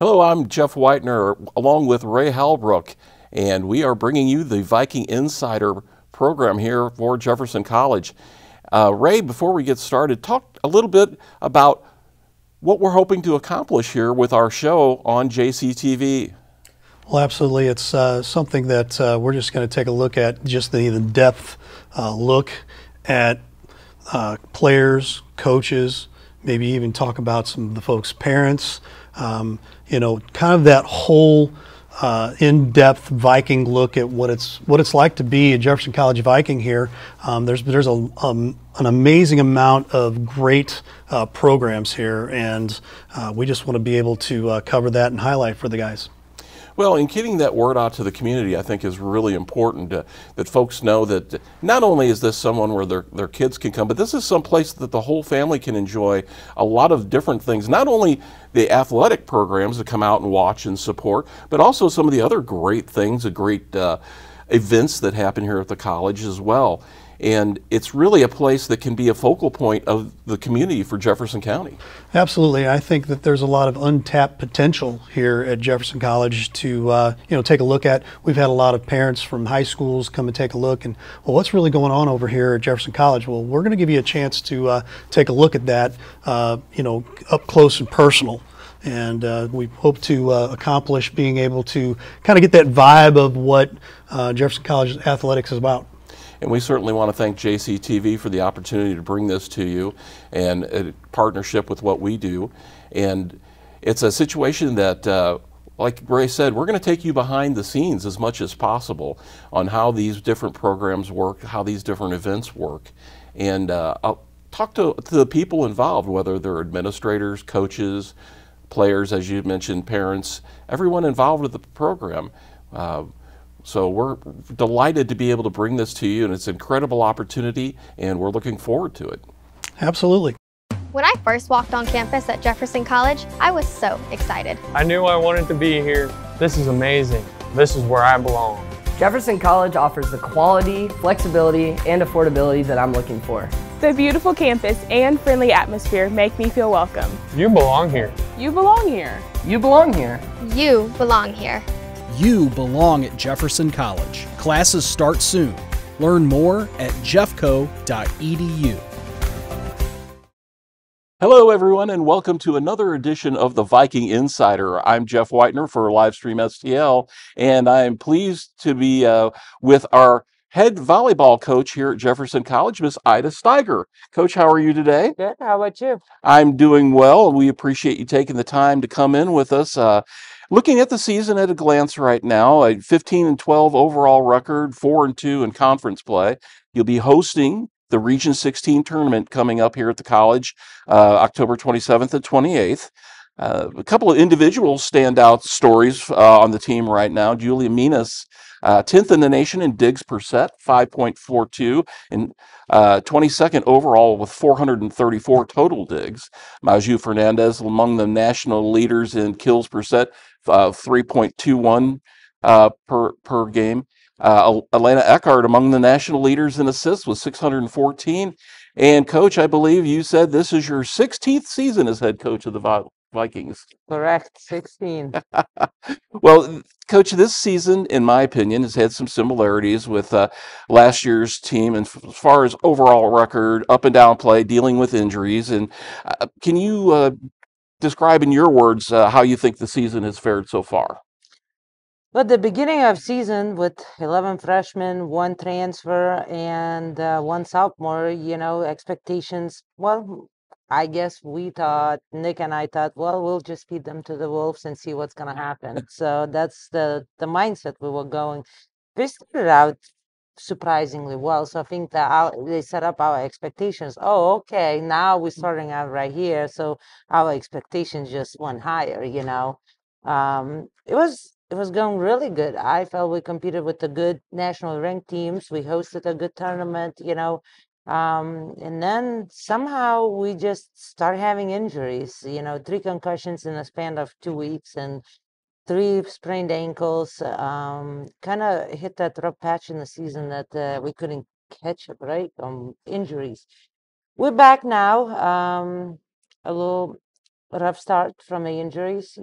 Hello, I'm Jeff Whitener along with Ray Halbrook, and we are bringing you the Viking Insider program here for Jefferson College. Ray, before we get started, talk a little bit about what we're hoping to accomplish here with our show on JCTV. Well, absolutely. It's something that we're just going to take a look at, just the in-depth look at players, coaches, maybe even talk about some of the folks' parents, kind of that whole in-depth Viking look at what it's like to be a Jefferson College Viking here. There's an amazing amount of great programs here, and we just want to be able to cover that and highlight for the guys. Well, and getting that word out to the community, I think, is really important that folks know that not only is this someone where their kids can come, but this is some place that the whole family can enjoy a lot of different things. Not only the athletic programs that come out and watch and support, but also some of the other great things, the great events that happen here at the college as well. And it's really a place that can be a focal point of the community for Jefferson County. Absolutely. I think that there's a lot of untapped potential here at Jefferson College to take a look at. We've had a lot of parents from high schools come and take a look and, well, what's really going on over here at Jefferson College? Well, we're going to give you a chance to take a look at that, up close and personal. And we hope to accomplish being able to kind of get that vibe of what Jefferson College athletics is about. And we certainly want to thank JCTV for the opportunity to bring this to you and a partnership with what we do. And it's a situation that, like Ray said, we're going to take you behind the scenes as much as possible on how these different programs work, how these different events work. And I'll talk to the people involved, whether they're administrators, coaches, players, as you mentioned, parents, everyone involved with the program. So we're delighted to be able to bring this to you, and it's an incredible opportunity, and we're looking forward to it. Absolutely. When I first walked on campus at Jefferson College, I was so excited. I knew I wanted to be here. This is amazing. This is where I belong. Jefferson College offers the quality, flexibility, and affordability that I'm looking for. The beautiful campus and friendly atmosphere make me feel welcome. You belong here. You belong here. You belong here. You belong here. You belong at Jefferson College. Classes start soon. Learn more at jeffco.edu. Hello, everyone, and welcome to another edition of the Viking Insider. I'm Jeff Whitener for Livestream STL, and I am pleased to be with our head volleyball coach here at Jefferson College, Miss Ida Steiger. Coach, how are you today? Good. How about you? I'm doing well, and we appreciate you taking the time to come in with us. Looking at the season at a glance right now, a 15-12 overall record, 4-2 in conference play. You'll be hosting the Region 16 tournament coming up here at the college, October 27th and 28th. A couple of individual standout stories on the team right now. Julia Minas, 10th in the nation in digs per set, 5.42, and 22nd overall with 434 total digs. Maju Fernandez among the national leaders in kills per set, 3.21 per game. Elena Eckhart among the national leaders in assists with 614. And Coach, I believe you said this is your 16th season as head coach of the Vikings. Correct. 16. Well, Coach, this season, in my opinion, has had some similarities with last year's team, and as far as overall record, up and down play, dealing with injuries. And can you describe in your words how you think the season has fared so far? Well, the beginning of season with 11 freshmen, one transfer, and one sophomore, expectations. Well, I guess Nick and I thought, well, we'll just feed them to the wolves and see what's going to happen. So that's the mindset we were going. We started out surprisingly well. So I think that they set up our expectations. Oh, okay, now we're starting out right here. So our expectations just went higher. It was going really good. I felt we competed with the good national ranked teams. We hosted a good tournament, and then somehow we just started having injuries, 3 concussions in a span of 2 weeks and 3 sprained ankles. Kind of hit that rough patch in the season that we couldn't catch a break on injuries. We're back now, a little rough start from the injuries,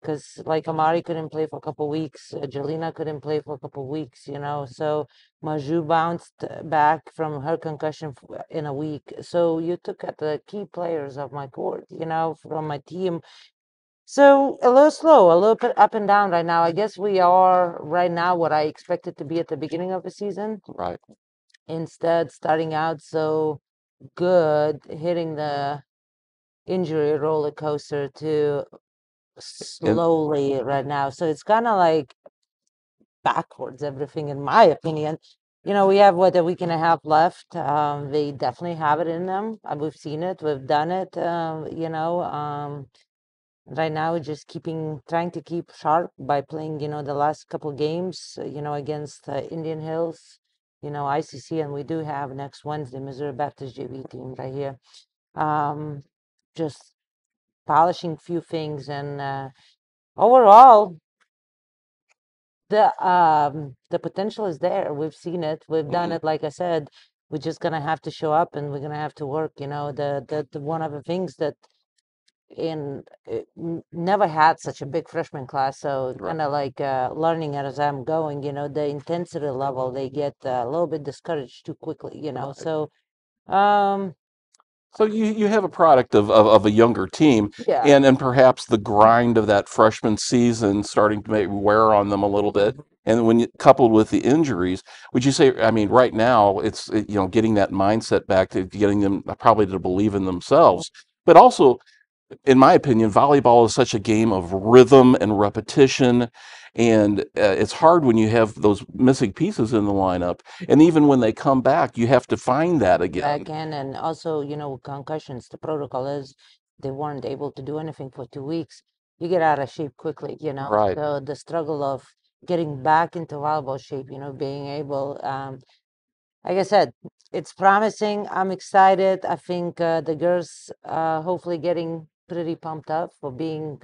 because like Amari couldn't play for a couple weeks, Jelena couldn't play for a couple weeks, so Maju bounced back from her concussion in a week. So you took at the key players of my court, from my team. So a little slow, a little bit up and down right now. I guess we are right now what I expected to be at the beginning of the season. Right. Instead, starting out so good, hitting the injury roller coaster to And slowly right now. So it's kind of like backwards, everything, in my opinion. We have what, a week and a half left. They definitely have it in them. We've seen it, we've done it. Right now, we're just trying to keep sharp by playing, the last couple games, against Indian Hills, ICC, and we do have next Wednesday Missouri Baptist JV team right here. Just polishing few things, and overall, the potential is there. We've seen it, we've done it. Like I said, we're just gonna have to show up, and we're gonna have to work. The one of the things that never had such a big freshman class, so Right. kind of like learning it as I'm going. The intensity level, they get a little bit discouraged too quickly. Right. So um, So you have a product of a younger team, yeah, and perhaps the grind of that freshman season starting to maybe wear on them a little bit. And when coupled with the injuries, would you say, I mean, right now it's getting that mindset back to getting them probably to believe in themselves, but also, in my opinion, volleyball is such a game of rhythm and repetition, and it's hard when you have those missing pieces in the lineup. And even when they come back, you have to find that again. back in, and also, concussions. The protocol is they weren't able to do anything for 2 weeks. You get out of shape quickly, Right. So the struggle of getting back into volleyball shape, being able, like I said, it's promising. I'm excited. I think the girls hopefully getting pretty pumped up for being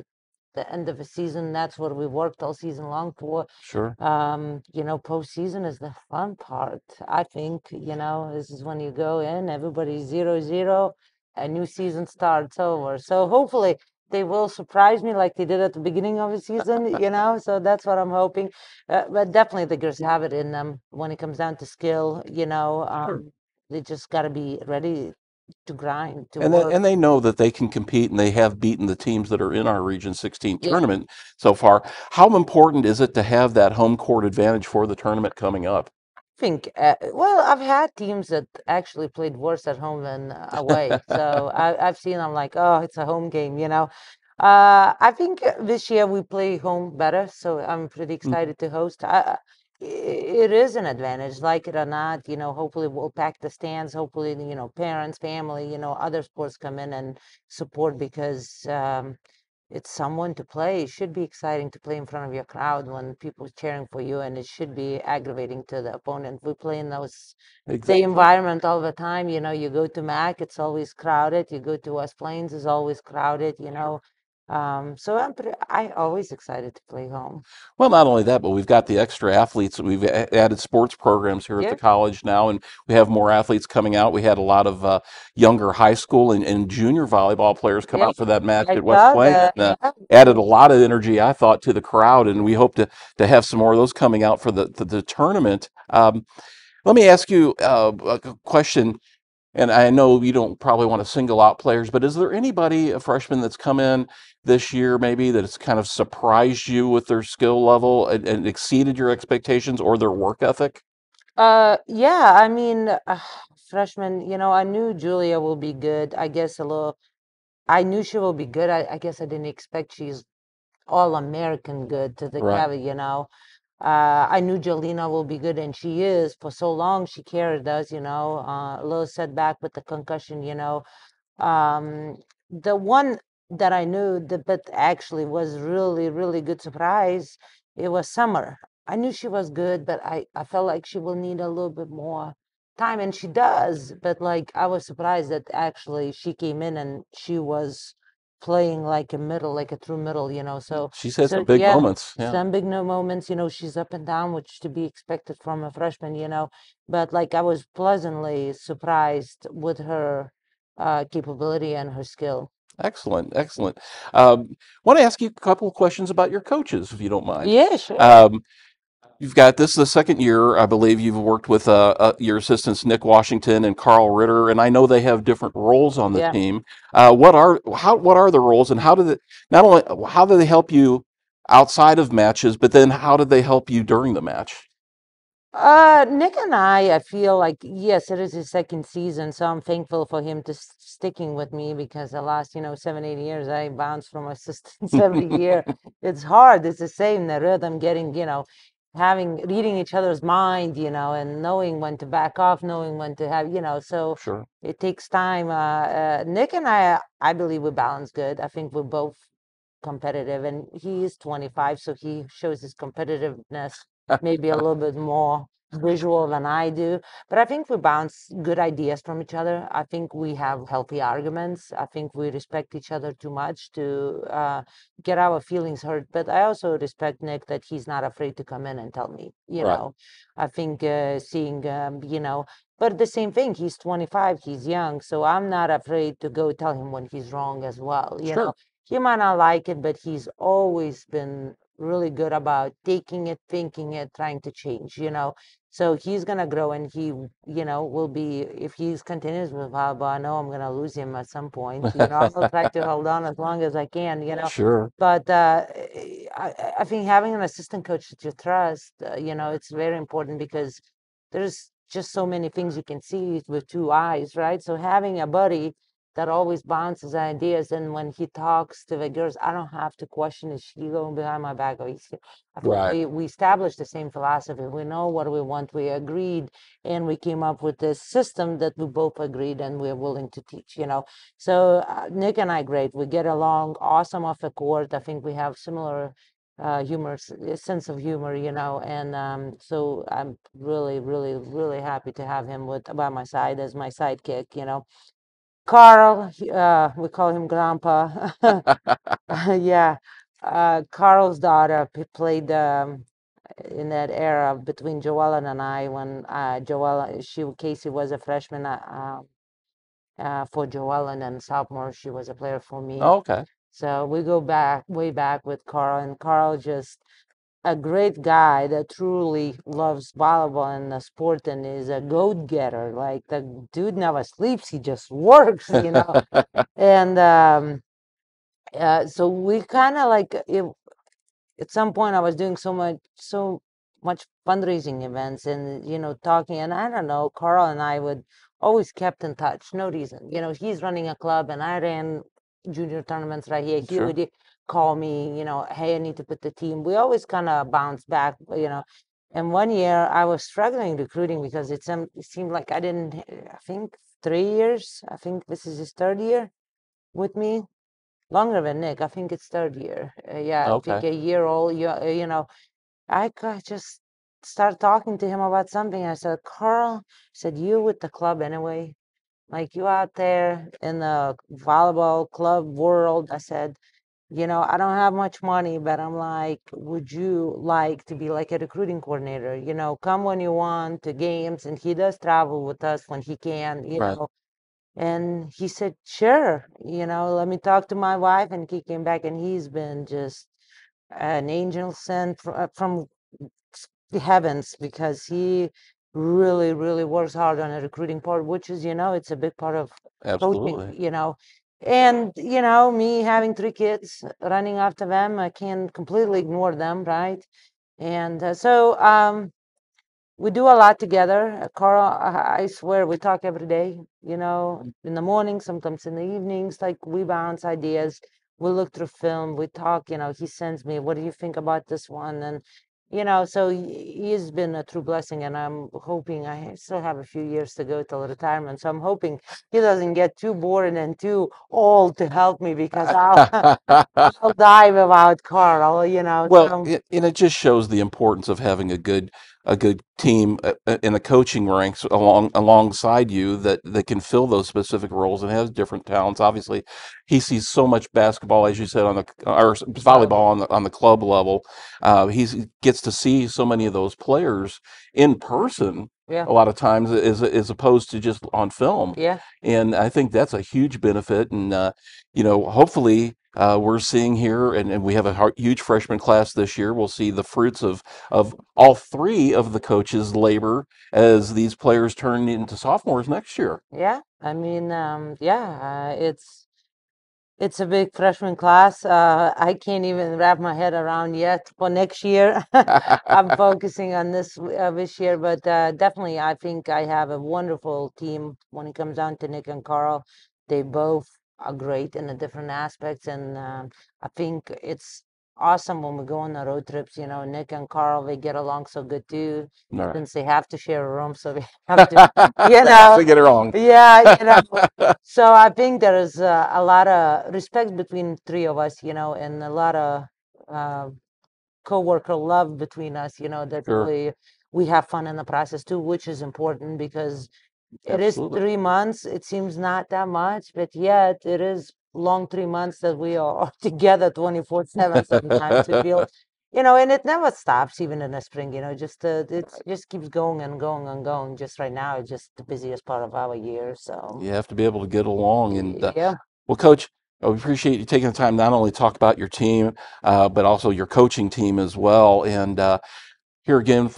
the end of the season. That's what we worked all season long for. Sure. Postseason is the fun part. I think, this is when you go in, everybody's 0-0, a new season starts over. So hopefully they will surprise me like they did at the beginning of the season, so that's what I'm hoping. But definitely the girls have it in them when it comes down to skill, they just got to be ready to grind, to work. And they know that they can compete, and they have beaten the teams that are in our Region 16 Yeah. tournament so far. How important is it to have that home court advantage for the tournament coming up? Think well, I've had teams that actually played worse at home than away, so I've seen them like, oh, it's a home game. I think this year we play home better, so I'm pretty excited to host. It is an advantage, like it or not. Hopefully we'll pack the stands. Hopefully, parents, family, other sports come in and support, because it's someone to play. It should be exciting to play in front of your crowd when people cheering for you, and it should be aggravating to the opponent. We play in the Exactly. environment all the time. You go to MAC, it's always crowded. You go to West Plains, it's always crowded. So I always excited to play home. Well, not only that, but we've got the extra athletes. We've added sports programs here at the Yeah. college now, and we have more athletes coming out. We had a lot of younger high school and junior volleyball players come Yeah, out for that match I at West saw Plains. that. And, Yeah. added a lot of energy, I thought, to the crowd, and we hope to have some more of those coming out for the tournament. Let me ask you a question. And I know you don't probably want to single out players, but is there anybody, a freshman that's come in this year, maybe that has kind of surprised you with their skill level and exceeded your expectations or their work ethic? Yeah, I mean, freshman, I knew Julia will be good. I guess I knew she will be good. I guess I didn't expect she's all American good to the Right. Cavs. I knew Jolena will be good, and she is. For so long, she carried us, a little setback with the concussion. Um, the one that I knew that, but actually was really, really good surprise, it was Summer. I knew she was good, but I felt like she will need a little bit more time, and she does. But like, I was surprised that actually she came in and she was playing like a middle, like a true middle, So, She's had some so big yeah, moments. Yeah. some big no moments, she's up and down, which to be expected from a freshman, But like, I was pleasantly surprised with her capability and her skill. Excellent, excellent. Want to ask you a couple of questions about your coaches, if you don't mind. Yeah, sure. Um, you've got this is the second year, I believe, you've worked with your assistants Nick Washington and Carl Ritter, and I know they have different roles on the Yeah. team. What are the roles, and how do they not only how do they help you outside of matches, but then how do they help you during the match? Nick and I feel like, yes, it is his second season, so I'm thankful for him to sticking with me because the last, 7, 8 years, I bounced from assistants every year. It's hard. It's the same, the rhythm, getting, reading each other's mind, and knowing when to back off, knowing when to have, so Sure. it takes time. Nick and I believe we balance good. I think we're both competitive, and he is 25, so he shows his competitiveness maybe a little bit more visual than I do. But I think we bounce good ideas from each other. I think we have healthy arguments. I think we respect each other too much to get our feelings hurt. But I also respect Nick that he's not afraid to come in and tell me, Right. I think seeing, but the same thing, he's 25, he's young. So I'm not afraid to go tell him when he's wrong as well. Sure. He might not like it, but he's always been really good about taking it, thinking it, trying to change. So he's gonna grow, and he, will be, if he's continues with volleyball, I know I'm gonna lose him at some point. I will try to hold on as long as I can. Sure. But I think having an assistant coach that you trust, it's very important because there's just so many things you can see with two eyes, right? So having a buddy that always bounces ideas, and when he talks to the girls, I don't have to question, is she going behind my back or is he? I think Right. we established the same philosophy. We know what we want. We agreed, and we came up with this system that we both agreed and we're willing to teach. So Nick and I, great. We get along awesome off the court. I think we have similar sense of humor, and so I'm really, really, really happy to have him by my side as my sidekick. Carl, we call him Grandpa. Yeah. Carl's daughter played in that era between Joellen and I when Casey was a freshman for Joellen, and sophomore she was a player for me. Okay. So we go way back with Carl, and Carl just a great guy that truly loves volleyball and the sport and is a go-getter. Like the dude never sleeps, he just works. And so we kind of like at some point I was doing so much fundraising events and talking, and I don't know, Carl and I would always kept in touch, no reason. He's running a club and I ran junior tournaments right here. He Sure. would call me, hey, I need to put the team. We always kind of bounce back. And one year I was struggling recruiting because it seemed like I didn't, I think 3 years. I think this is his third year with me. Longer than Nick. I think it's third year. Yeah, I think Okay. a year old. Just start talking to him about something. I said, Carl, I said, you with the club anyway? Like you out there in the volleyball club world. I said, I don't have much money, but I'm like, would you like to be like a recruiting coordinator? Come when you want to games. And he does travel with us when he can, Right. And he said, sure, let me talk to my wife. And he came back, and he's been just an angel sent from the heavens because he really, really works hard on the recruiting part, which is, it's a big part of coaching, Absolutely. And, me having 3 kids, running after them, I can't completely ignore them, right? And we do a lot together. Carl, I swear, we talk every day, in the morning, sometimes in the evenings, like we bounce ideas. We look through film, we talk, he sends me, what do you think about this one? And, so he's been a true blessing, and I'm hoping I still have a few years to go till retirement. So I'm hoping he doesn't get too bored and too old to help me because I'll die without Carl, Well, so. and it just shows the importance of having a good a good team in the coaching ranks alongside you that can fill those specific roles and has different talents. Obviously, he sees so much basketball, as you said, on the or volleyball on the club level. He gets to see so many of those players in person Yeah. a lot of times as opposed to just on film. Yeah. And I think that's a huge benefit. And hopefully we're seeing here, and we have a huge freshman class this year. We'll see the fruits of all three of the coaches' labor as these players turn into sophomores next year. Yeah. I mean, it's a big freshman class. I can't even wrap my head around yet for next year. I'm focusing on this year, but definitely I think I have a wonderful team when it comes down to Nick and Carl. They both are great in the different aspects, and I think it's awesome when we go on the road trips. Nick and Carl, they get along so good too, All right. since they have to share a room, so they have to, Don't get it wrong. yeah. So I think there is a lot of respect between three of us, and a lot of uh, co-worker love between us, that Sure. really we have fun in the process too, which is important because it is Absolutely. 3 months. It seems not that much, but yet it is long 3 months that we are together 24/7 sometimes to feel, and it never stops even in the spring, just it just keeps going and going and going. Just right now, it's just the busiest part of our year. So You have to be able to get along. And yeah. well, Coach, we appreciate you taking the time not only to talk about your team, but also your coaching team as well. And here again,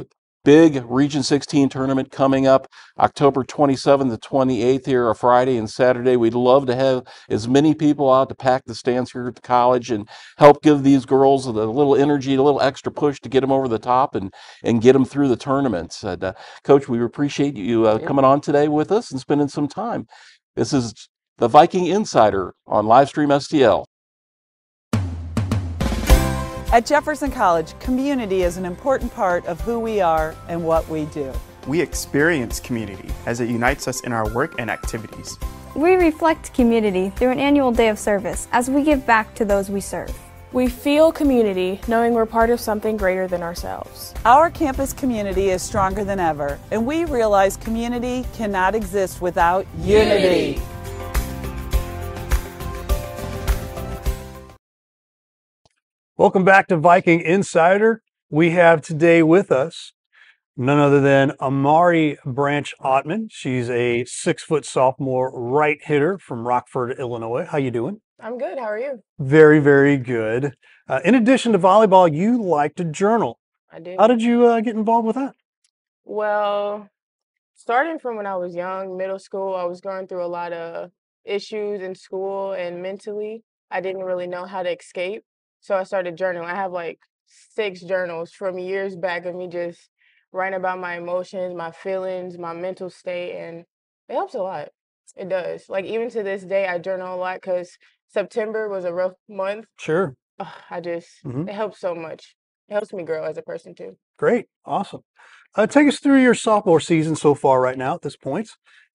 big Region 16 tournament coming up October 27th to 28th here, a Friday and Saturday. We'd love to have as many people out to pack the stands here at the college and help give these girls a little energy, a little extra push to get them over the top and get them through the tournaments. Coach, we appreciate you Yeah. coming on today with us and spending some time. This is the Viking Insider on Livestream STL. At Jefferson College, community is an important part of who we are and what we do. We experience community as it unites us in our work and activities. We reflect community through an annual day of service as we give back to those we serve. We feel community knowing we're part of something greater than ourselves. Our campus community is stronger than ever, and we realize community cannot exist without unity. Welcome back to Viking Insider. We have today with us none other than Amari Branch Ottman. She's a 6-foot sophomore right hitter from Rockford, Illinois. How you doing? I'm good. How are you? Very, very good. In addition to volleyball, you like to journal. I do. How did you get involved with that? Well, starting from when I was young, middle school, I was going through a lot of issues in school and mentally. I didn't really know how to escape. So I started journaling. I have like 6 journals from years back of me just writing about my emotions, my feelings, my mental state, and it helps a lot. It does. Like even to this day, I journal a lot because September was a rough month. Sure. It helps so much. It helps me grow as a person too. Great. Awesome. Take us through your sophomore season so far right now at this point.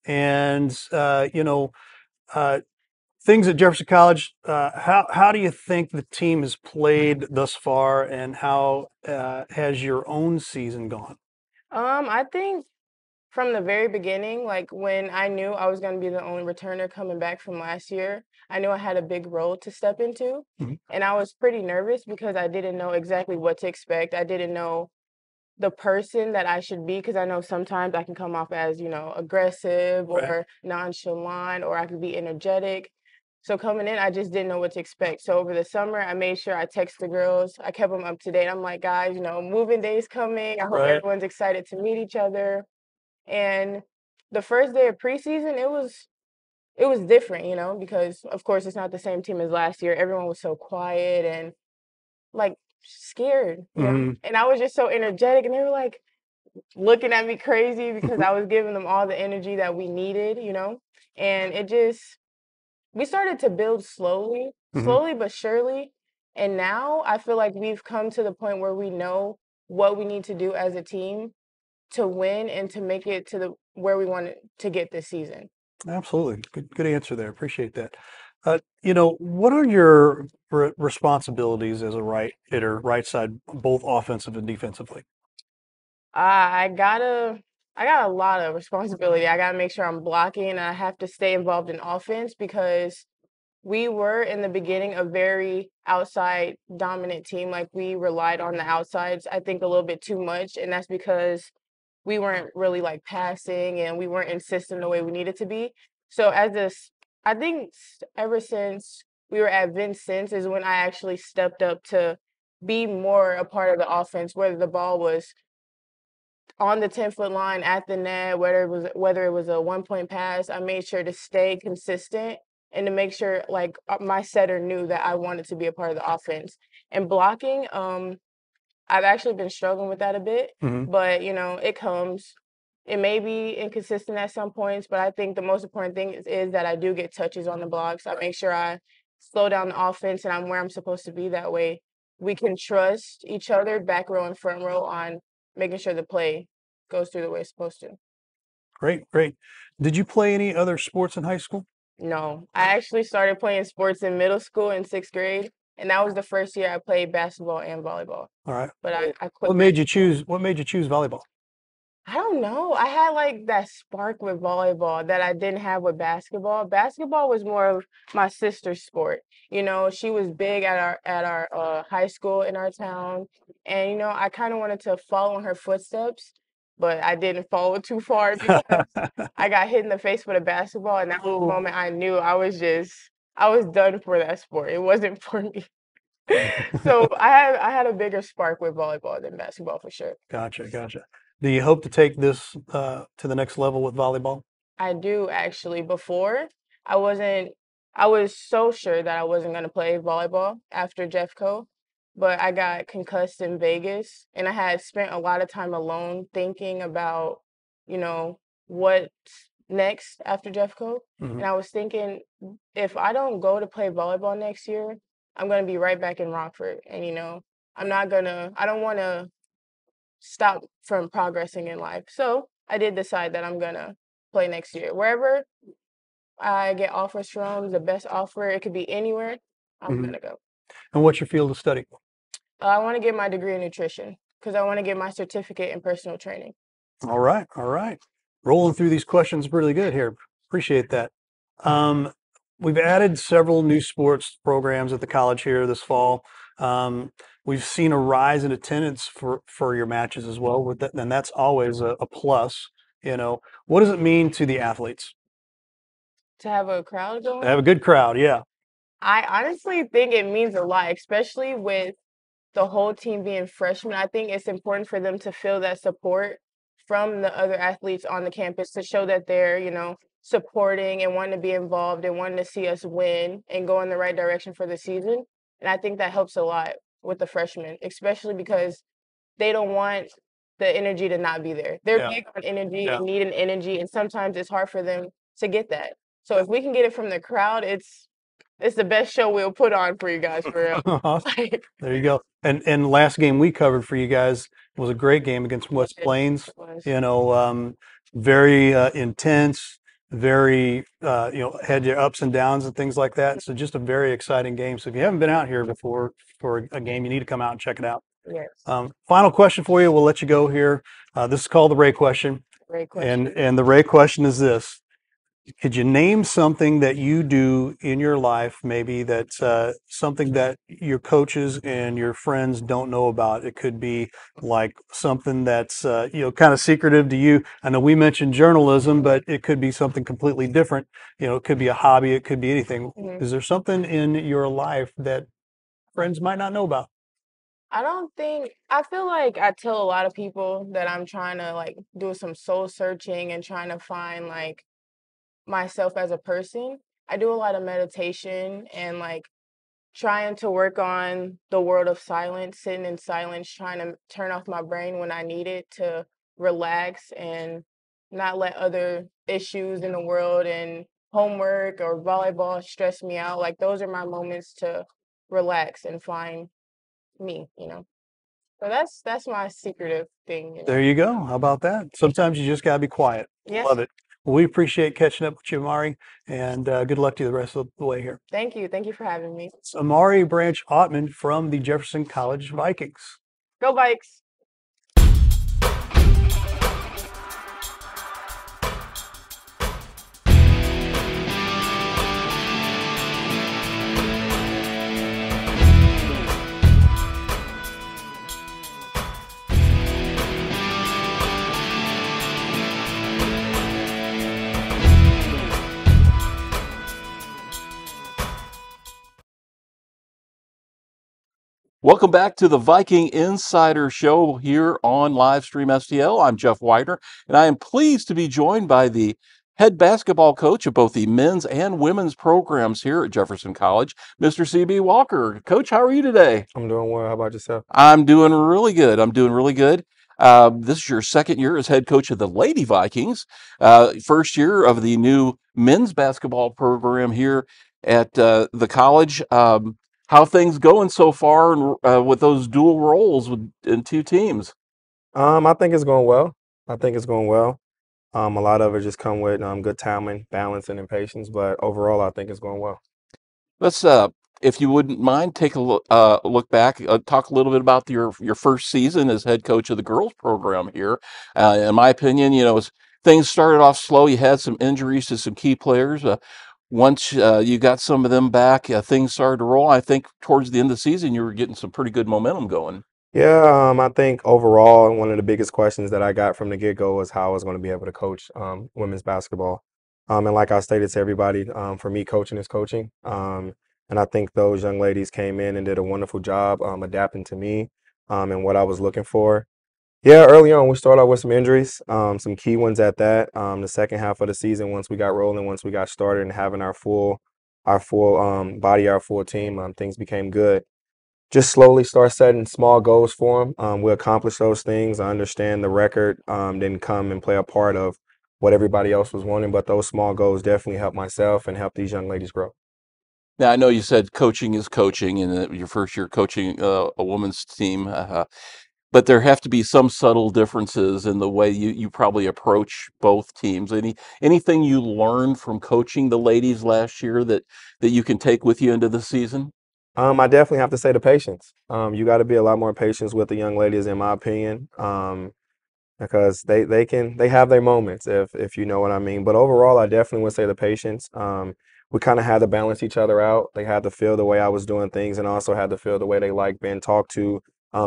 And, things at Jefferson College, how do you think the team has played thus far, and how has your own season gone? I think from the very beginning, like when I knew I was going to be the only returner coming back from last year, I knew I had a big role to step into. And I was pretty nervous because I didn't know exactly what to expect. I didn't know the person that I should be because I know sometimes I can come off as, aggressive or nonchalant, or I could be energetic. So coming in, I just didn't know what to expect. So over the summer, I made sure I text the girls. I kept them up to date. I'm like, guys, moving day's coming. I hope everyone's excited to meet each other. And the first day of preseason, it was different, because of course it's not the same team as last year. Everyone was so quiet and like scared, And I was just so energetic, and they were like looking at me crazy because I was giving them all the energy that we needed, And we started to build slowly but surely. And now I feel like we've come to the point where we know what we need to do as a team to win and to make it to where we want to get this season. Absolutely. Good answer there. Appreciate that. What are your responsibilities as a right hitter, right side, both offensive and defensively? I got a lot of responsibility. I gotta make sure I'm blocking, and I have to stay involved in offense because we were in the beginning a very outside dominant team. Like we relied on the outsides, I think, a little bit too much, and that's because we weren't really like passing and we weren't insistent the way we needed to be. So I think ever since we were at Vincennes is when I actually stepped up to be more a part of the offense, whether the ball was on the 10-foot line at the net, whether it was a 1-point pass. I made sure to stay consistent and to make sure like my setter knew that I wanted to be a part of the offense. And blocking, I've actually been struggling with that a bit, but it comes. It may be inconsistent at some points, but I think the most important thing is that I do get touches on the blocks. I make sure I slow down the offense and I'm where I'm supposed to be. That way we can trust each other, back row and front row, on making sure the play goes through the way it's supposed to. Great, great. Did you play any other sports in high school? No, I actually started playing sports in middle school in 6th grade, and that was the first year I played basketball and volleyball. All right. But I quit. What made you choose volleyball? I don't know. I had like that spark with volleyball that I didn't have with basketball. Basketball was more of my sister's sport. She was big at our high school in our town, and I kind of wanted to follow in her footsteps, but I didn't follow too far because I got hit in the face with a basketball, and that was the moment I knew I was done for that sport. It wasn't for me. So I had a bigger spark with volleyball than basketball for sure. Gotcha. Do you hope to take this to the next level with volleyball? I do actually. Before, I was so sure that I wasn't going to play volleyball after Jeffco, but I got concussed in Vegas and I had spent a lot of time alone thinking about, what's next after Jeffco. And I was thinking, if I don't go to play volleyball next year, I'm going to be right back in Rockford. And, I don't want to stop from progressing in life. So I did decide that I'm gonna play next year. Wherever I get offers from, the best offer, it could be anywhere, I'm gonna go. And what's your field of study? I want to get my degree in nutrition because I want to get my certificate in personal training. All right. Rolling through these questions really good here. Appreciate that. We've added several new sports programs at the college here this fall. We've seen a rise in attendance for your matches as well, and that's always a plus. What does it mean to the athletes to have a crowd going? To have a good crowd, yeah. I honestly think it means a lot, especially with the whole team being freshmen. I think it's important for them to feel that support from the other athletes on the campus to show that they're, supporting and wanting to be involved and wanting to see us win and go in the right direction for the season. And I think that helps a lot with the freshmen, especially because they don't want the energy to not be there. They're big on energy and need an energy, and sometimes it's hard for them to get that. So if we can get it from the crowd, it's the best show we'll put on for you guys, for real. Awesome. There you go. And last game we covered for you guys was a great game against West Plains. Very intense, very had your ups and downs and things like that. So just a very exciting game. So if you haven't been out here before for a game, you need to come out and check it out. Yes. Final question for you. We'll let you go here. This is called the Ray question. Ray question. And the Ray question is this. Could you name something that you do in your life, maybe that's something that your coaches and your friends don't know about? It could be like something that's kind of secretive to you. I know we mentioned journalism, but it could be something completely different. It could be a hobby. It could be anything. Is there something in your life that friends might not know about? I feel like I tell a lot of people that I'm trying to like do some soul searching and trying to find like myself as a person. I do a lot of meditation and like trying to work on the world of silence, sitting in silence, trying to turn off my brain when I need it to relax and not let other issues in the world and homework or volleyball stress me out. Like those are my moments to relax and find me, So that's my secretive thing. There you go. How about that? Sometimes you just gotta be quiet. Yes. Love it. Well, we appreciate catching up with you, Amari, and good luck to you the rest of the way here. Thank you. Thank you for having me. It's Amari Branch Ottman from the Jefferson College Vikings. Go Vikes! Welcome back to the Viking Insider Show here on Livestream STL. I'm Jeff Whiter, and I am pleased to be joined by the head basketball coach of both the men's and women's programs here at Jefferson College, Mr. CB Walker. Coach, how are you today? I'm doing well. How about yourself? I'm doing really good. This is your second year as head coach of the Lady Vikings, first year of the new men's basketball program here at the college. How things going so far and with those dual roles in two teams? I think it's going well. I think it's going well. A lot of it just come with good timing, balance, and patience. But overall, I think it's going well. Let's, if you wouldn't mind, take a look back, talk a little bit about your first season as head coach of the girls program here. In my opinion, as things started off slow, you had some injuries to some key players. Once you got some of them back, things started to roll. I think towards the end of the season, you were getting some pretty good momentum going. Yeah, I think overall, one of the biggest questions that I got from the get-go was how I was going to be able to coach women's basketball. And like I stated to everybody, for me, coaching is coaching. And I think those young ladies came in and did a wonderful job adapting to me and what I was looking for. Yeah, early on, we started out with some injuries, some key ones at that. The second half of the season, once we got rolling, once we got started and having our full body, our full team, things became good. Just slowly start setting small goals for them. We accomplish those things. I understand the record didn't come and play a part of what everybody else was wanting, but those small goals definitely help myself and help these young ladies grow. Now, I know you said coaching is coaching, and your first year coaching a women's team. But there have to be some subtle differences in the way you probably approach both teams. Anything you learned from coaching the ladies last year that you can take with you into the season? I definitely have to say the patience. You got to be a lot more patient with the young ladies, in my opinion, because they have their moments if you know what I mean. But overall, I definitely would say the patience. We kind of had to balance each other out. They had to feel the way I was doing things, and also had to feel the way they like being talked to,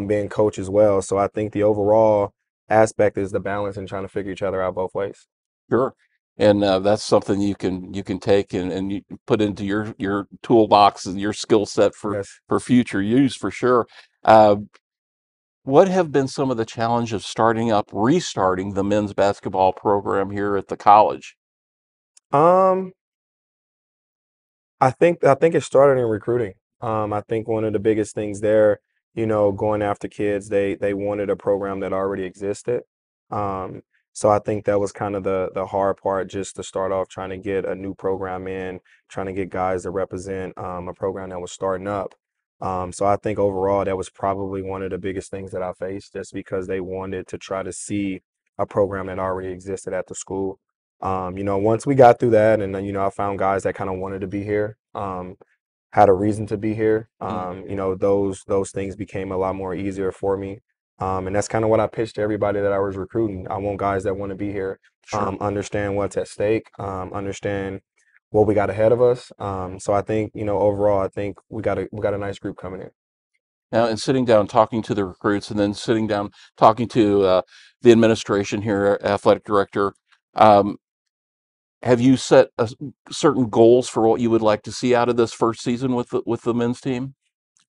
being coached as well. So I think the overall aspect is the balance and trying to figure each other out both ways. Sure. And that's something you can take and you put into your toolbox and your skill set Yes. for future use for sure. Uh, what have been some of the challenges of restarting the men's basketball program here at the college? Um, I think it started in recruiting. I think one of the biggest things there, going after kids, they wanted a program that already existed. Um, so I think that was kind of the hard part, just to start off trying to get a new program in, trying to get guys to represent a program that was starting up. So I think overall that was probably one of the biggest things that I faced, just because they wanted to try to see a program that already existed at the school. Once we got through that, and then, I found guys that kind of wanted to be here, had a reason to be here. Those things became a lot more easier for me. And that's kind of what I pitched to everybody that I was recruiting. I want guys that want to be here, Sure. understand what's at stake, understand what we got ahead of us. So I think, overall, I think we got a nice group coming in. Now, in sitting down, talking to the recruits, and then sitting down, talking to the administration here, athletic director, um, have you set certain goals for what you would like to see out of this first season with the men's team?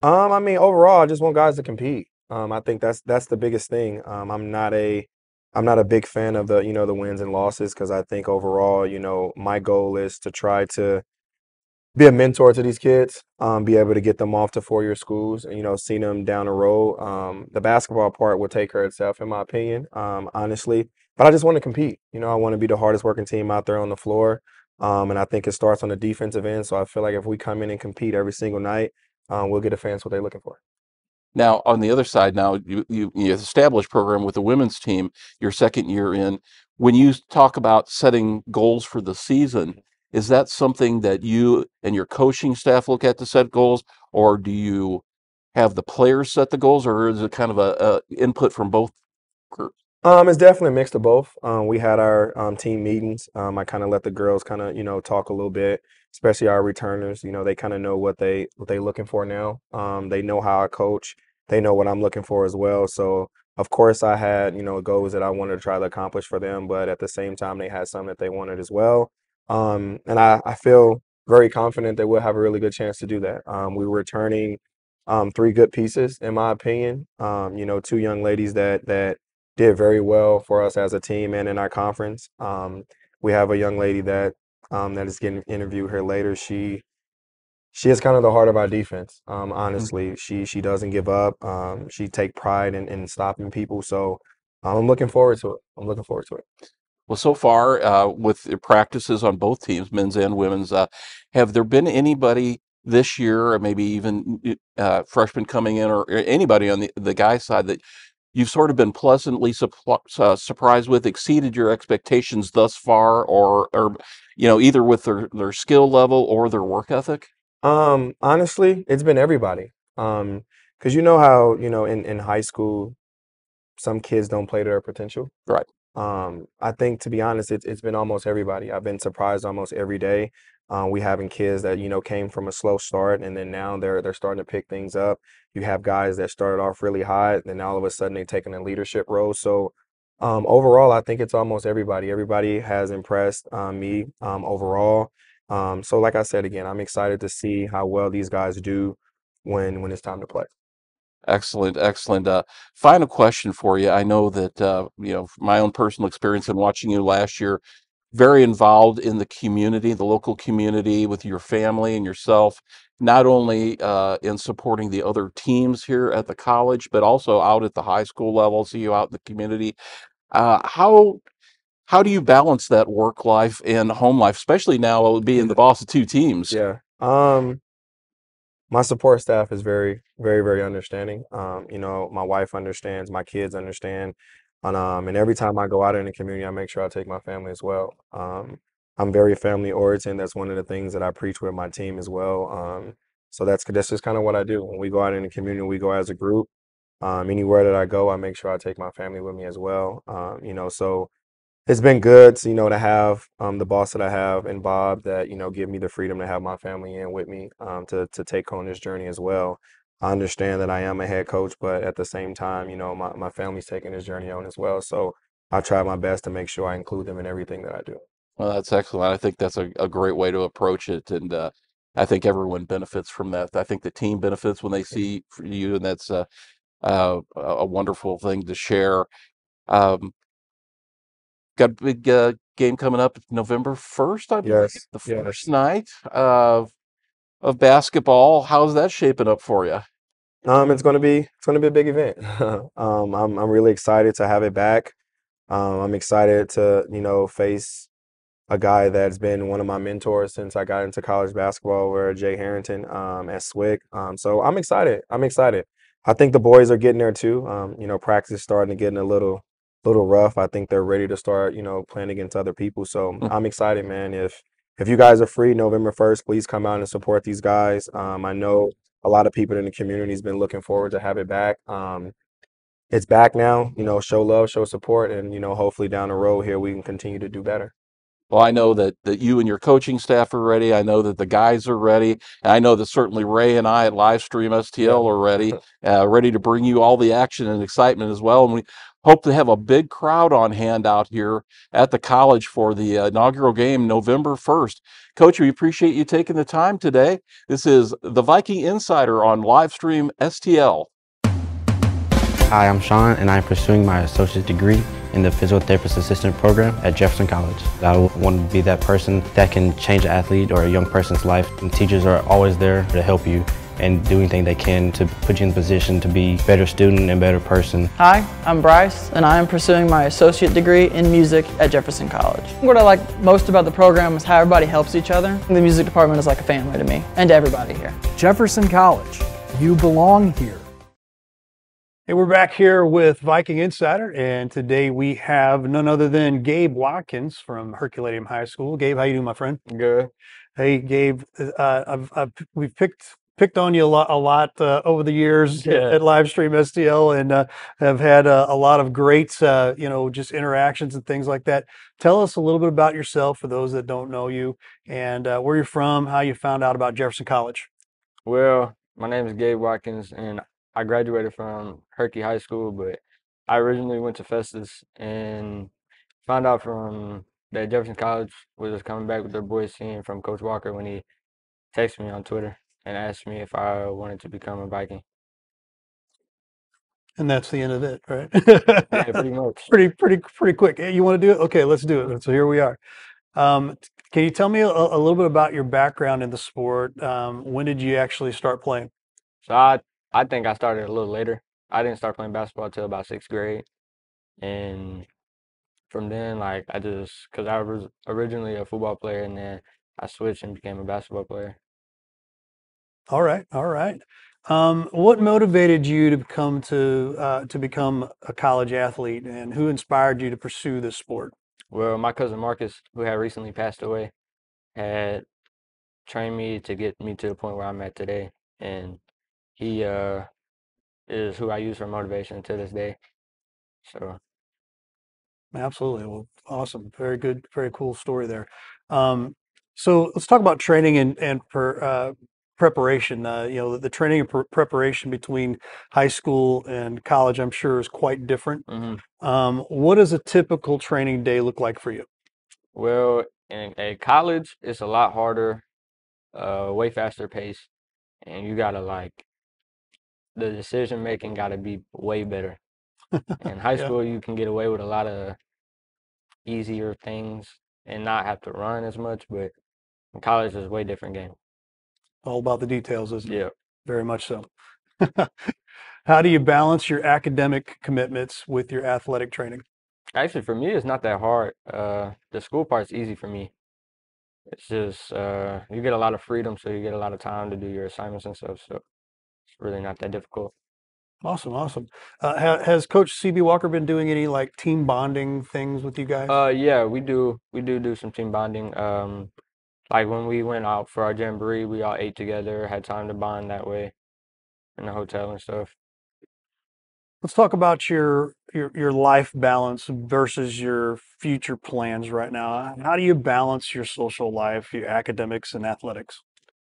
I mean, overall, I just want guys to compete. I think that's the biggest thing. I'm not a big fan of the wins and losses, because I think overall, my goal is to try to be a mentor to these kids, be able to get them off to four-year schools, and see them down the road. The basketball part will take care of itself, in my opinion, honestly. But I just want to compete. I want to be the hardest working team out there on the floor, and I think it starts on the defensive end. So I feel like if we come in and compete every single night, we'll get the fans what they're looking for. Now, on the other side, now you established program with the women's team, your second year in. When you talk about setting goals for the season, is that something that you and your coaching staff look at to set goals, or do you have the players set the goals, or is it kind of a input from both groups? It's definitely a mix of both. We had our team meetings. I kind of let the girls kind of talk a little bit, especially our returners. They kind of know what they looking for now. They know how I coach. They know what I'm looking for as well. So of course I had goals that I wanted to try to accomplish for them, but at the same time they had some that they wanted as well. And I feel very confident that we'll have a really good chance to do that. We were returning three good pieces in my opinion. Two young ladies that did very well for us as a team and in our conference. We have a young lady that is getting interviewed here later. She is kind of the heart of our defense. Honestly, she doesn't give up. She take pride in stopping people. So I'm looking forward to it. I'm looking forward to it. Well, so far, with the practices on both teams, men's and women's, have there been anybody this year, or maybe even freshmen coming in, or anybody on the guy side that you've sort of been pleasantly surprised with, exceeded your expectations thus far, or either with their skill level or their work ethic? Honestly, it's been everybody. Because you know how, in high school, some kids don't play to their potential. Right. I think to be honest, it's been almost everybody. I've been surprised almost every day. We having kids that, came from a slow start and then now they're starting to pick things up. You have guys that started off really high, then all of a sudden they're taking a leadership role. So overall, I think it's almost everybody. Everybody has impressed me overall. So like I said again, I'm excited to see how well these guys do when it's time to play. Excellent, excellent. Final question for you. I know that from my own personal experience in watching you last year, very involved in the community, the local community, with your family and yourself, not only in supporting the other teams here at the college, but also out at the high school level. See you out in the community. How do you balance that work life and home life, especially now being the boss of two teams? Yeah. My support staff is very, very, very understanding. My wife understands, my kids understand, and every time I go out in the community, I make sure I take my family as well. I'm very family oriented. That's one of the things that I preach with my team as well. So that's just kind of what I do. When we go out in the community, we go as a group. Anywhere that I go, I make sure I take my family with me as well. So it's been good, to have the boss that I have and Bob that give me the freedom to have my family in with me to take on this journey as well. I understand that I am a head coach, but at the same time, my family's taking this journey on as well. So I try my best to make sure I include them in everything that I do. Well, that's excellent. I think that's a great way to approach it, and I think everyone benefits from that. I think the team benefits when they see you, and that's a wonderful thing to share. Um, got a big game coming up November 1st, I believe, Yes, the yes. first night of basketball. How's that shaping up for you? It's gonna be a big event. I'm really excited to have it back. I'm excited to face a guy that's been one of my mentors since I got into college basketball, where Jay Harrington at Swick. So I'm excited. I'm excited. I think the boys are getting there too. Practice is starting to get a little rough. I think they're ready to start, playing against other people. So I'm excited, man. If you guys are free November 1st, please come out and support these guys. I know a lot of people in the community has been looking forward to have it back. It's back now. Show love, show support, and hopefully down the road here we can continue to do better. Well, I know that you and your coaching staff are ready. I know that the guys are ready. And I know that certainly Ray and I at Livestream STL are ready to bring you all the action and excitement as well. And we hope to have a big crowd on hand out here at the college for the inaugural game November 1st. Coach, we appreciate you taking the time today. This is the Viking Insider on Livestream STL. Hi, I'm Sean, and I'm pursuing my associate's degree in the physical therapist assistant program at Jefferson College. I want to be that person that can change an athlete or a young person's life. And teachers are always there to help you and do anything they can to put you in the position to be a better student and better person. Hi, I'm Bryce, and I am pursuing my associate degree in music at Jefferson College. What I like most about the program is how everybody helps each other. The music department is like a family to me and to everybody here. Jefferson College, you belong here. Hey, we're back here with Viking Insider, and today we have none other than Gabe Watkins from Herculaneum High School. Gabe, how you doing, my friend? Good. Hey, Gabe, we've picked on you a lot over the years at Livestream STL, and have had a lot of great just interactions and things like that. Tell us a little bit about yourself for those that don't know you, and where you're from, how you found out about Jefferson College. Well, my name is Gabe Watkins, and I graduated from Herky High School, but I originally went to Festus and found out from that Jefferson College was just coming back with their boys team from Coach Walker when he texted me on Twitter. and asked me if I wanted to become a Viking. And that's the end of it, right? Yeah, pretty much. Pretty quick. Hey, you want to do it? Okay, let's do it. So here we are. Can you tell me a little bit about your background in the sport? When did you actually start playing? So I think I started a little later. I didn't start playing basketball till about 6th grade, and from then, like because I was originally a football player, and then I switched and became a basketball player. All right, all right. What motivated you to become a college athlete, and who inspired you to pursue this sport? Well, my cousin Marcus, who had recently passed away, had trained me to get me to the point where I'm at today, and he is who I use for motivation to this day. So Absolutely. Well, awesome. Very good. Very cool story there. Um, so let's talk about training and preparation. The training and preparation between high school and college, I'm sure, is quite different. What does a typical training day look like for you? well, in at college, it's a lot harder, way faster pace, and you gotta the decision making gotta be way better. In high Yeah, school, you can get away with a lot of easier things and not have to run as much, but in college is a way different game. all about the details, isn't it? Yeah. Very much so. How do you balance your academic commitments with your athletic training? Actually, for me, it's not that hard. The school part's easy for me. It's just you get a lot of freedom, so you get a lot of time to do your assignments and stuff. So it's really not that difficult. Awesome, awesome. Has Coach CB Walker been doing any like team bonding things with you guys? Yeah, we do some team bonding. Like when we went out for our jamboree, we all ate together, had time to bond that way in the hotel and stuff. Let's talk about your life balance versus your future plans right now. How do you balance your social life, your academics and athletics?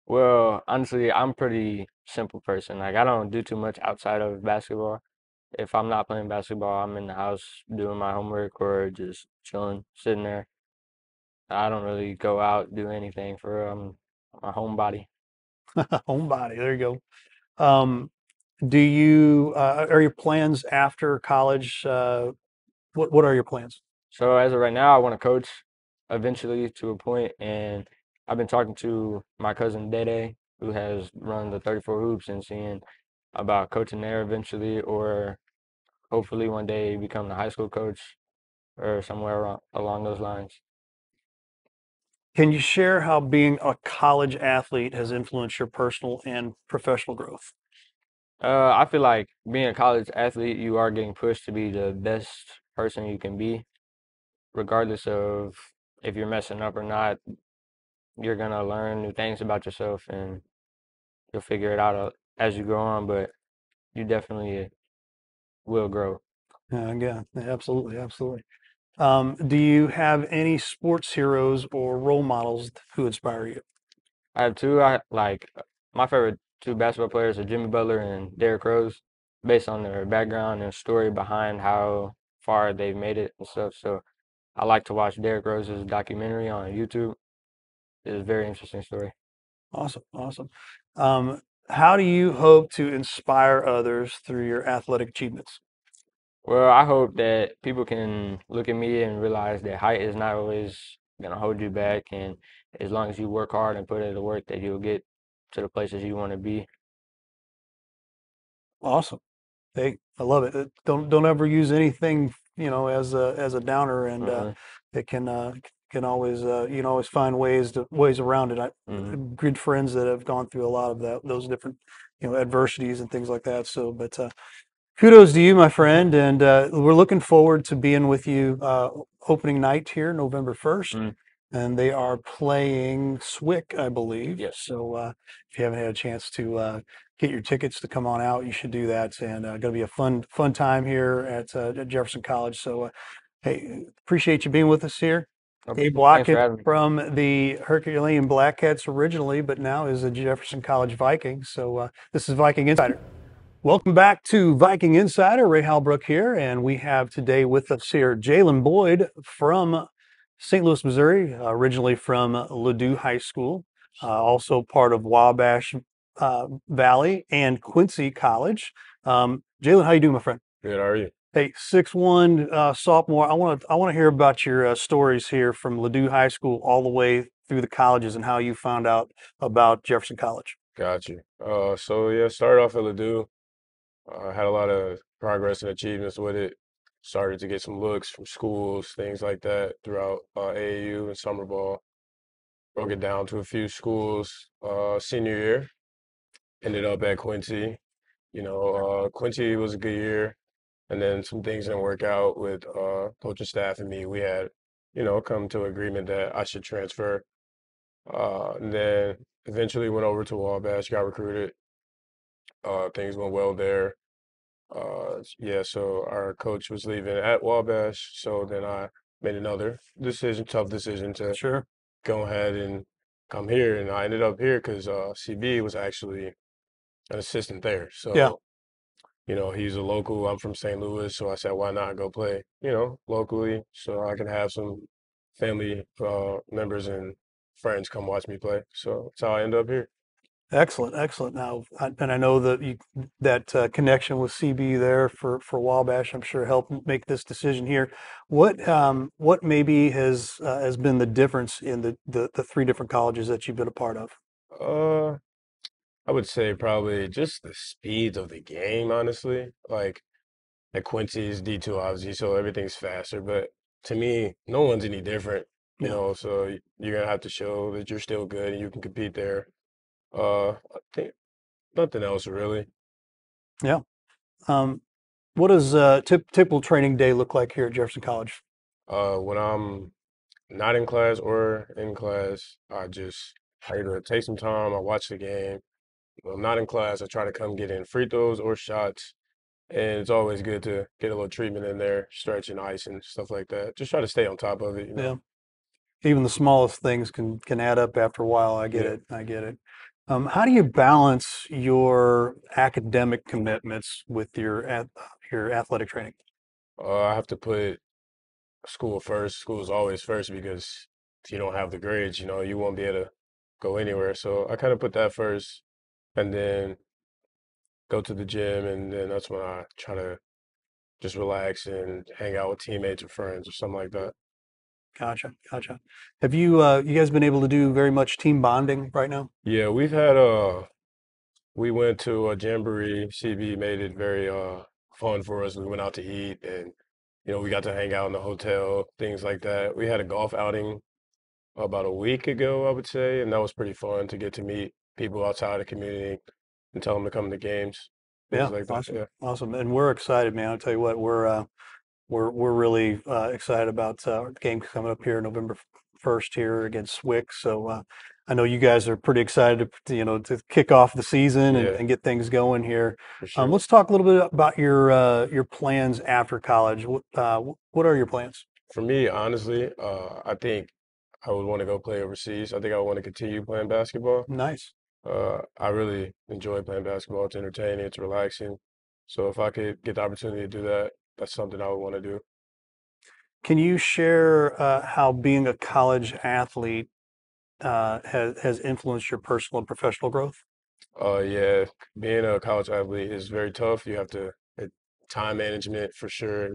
Well, honestly, I'm a pretty simple person. Like I don't do too much outside of basketball. If I'm not playing basketball, I'm in the house doing my homework or just chilling, sitting there. I don't really go out, do anything for my homebody. Homebody, there you go. Are your plans after college? What are your plans? So as of right now, I want to coach eventually to a point, and I've been talking to my cousin Dede, who has run the 34 hoops, and seeing about coaching there eventually, or hopefully one day become the high school coach or somewhere along those lines. Can you share how being a college athlete has influenced your personal and professional growth? I feel like being a college athlete, you are getting pushed to be the best person you can be, regardless of if you're messing up or not. You're gonna learn new things about yourself, and you'll figure it out as you go on. But you definitely will grow. Yeah, absolutely, absolutely. Do you have any sports heroes or role models who inspire you? I have two. I like my favorite two basketball players are Jimmy Butler and Derrick Rose, based on their background and story behind how far they've made it and stuff. So I like to watch Derrick Rose's documentary on YouTube. It's a very interesting story. Awesome, awesome. Um, how do you hope to inspire others through your athletic achievements? Well, I hope that people can look at me and realize that height is not always gonna hold you back, and as long as you work hard and put in the work, that you'll get to the places you want to be. Awesome. Hey, I love it. Don't ever use anything, as a downer, and Hmm. it can always you can always find ways around it. I Hmm. good friends that have gone through a lot of those different adversities and things like that. So, but kudos to you, my friend, and we're looking forward to being with you opening night here, November 1st. Mm. And they are playing Swick, I believe. Yes. So if you haven't had a chance to get your tickets to come on out, you should do that. And going to be a fun time here at Jefferson College. So hey, appreciate you being with us here. Okay. Gabe Thanks for Watkett having me. from the Herculean Blackcats originally, but now is a Jefferson College Viking. So this is Viking Insider. Welcome back to Viking Insider. Ray Halbrook here, and we have today with us here Jalen Boyd from St. Louis, Missouri, originally from Ladue High School, also part of Wabash Valley and Quincy College. Jalen, how you doing, my friend? Good. How are you? Hey, 6'1" sophomore. I want to hear about your stories here from Ladue High School all the way through the colleges and how you found out about Jefferson College. Got you. So yeah, started off at Ladue. Had a lot of progress and achievements with it. Started to get some looks from schools, things like that throughout AAU and summer ball. Broke it down to a few schools senior year. Ended up at Quincy. Quincy was a good year, and then some things didn't work out with coaching staff and me. We had, come to agreement that I should transfer. And then eventually went over to Wabash, got recruited. Things went well there. Yeah, so our coach was leaving at Wabash, so then I made another decision, tough decision to go ahead and come here, and I ended up here because CB was actually an assistant there. So, he's a local. I'm from St. Louis, so I said, why not go play, locally, so I can have some family members and friends come watch me play. So that's how I end up here. Excellent, excellent. Now, and I know that connection with CB there for Wabash, I'm sure helped make this decision here. What maybe has been the difference in the three different colleges that you've been a part of? I would say probably just the speed of the game, honestly. Like at Quincy's D2 obviously, so everything's faster. But to me, no one's any different, so you're gonna have to show that you're still good and you can compete there. I think nothing else really. Yeah. What does typical training day look like here at Jefferson College? When I'm not in class or in class, I either take some time, I watch the game. When I'm not in class, I try to come get in free throws or shots. And it's always good to get a little treatment in there, stretch and ice and stuff like that. Just try to stay on top of it, Yeah. Even the smallest things can add up after a while. I get it. I get it. How do you balance your academic commitments with your athletic training? I have to put school first. School is always first because if you don't have the grades, you won't be able to go anywhere. So I kind of put that first and then go to the gym, and then that's when I try to just relax and hang out with teammates or friends or something like that. Gotcha, gotcha. Have you guys been able to do very much team bonding right now? Yeah, we went to a jamboree. CB made it very fun for us. We went out to eat, and we got to hang out in the hotel, things like that. We had a golf outing about a week ago, I would say, and that was pretty fun to get to meet people outside the community and tell them to come to games. Things like that. Awesome, Yeah. awesome. And we're excited, man. I'll tell you what, we're really excited about our game coming up here November 1st here against Swick. So I know you guys are pretty excited to kick off the season and get things going here. For sure. Let's talk a little bit about your plans after college. What are your plans? For me, honestly, I think I would want to go play overseas. I think I want to continue playing basketball. Nice. I really enjoy playing basketball. It's entertaining, it's relaxing. So if I could get the opportunity to do that, that's something I would want to do. Can you share how being a college athlete has influenced your personal and professional growth? Yeah, being a college athlete is very tough. You have to time management for sure,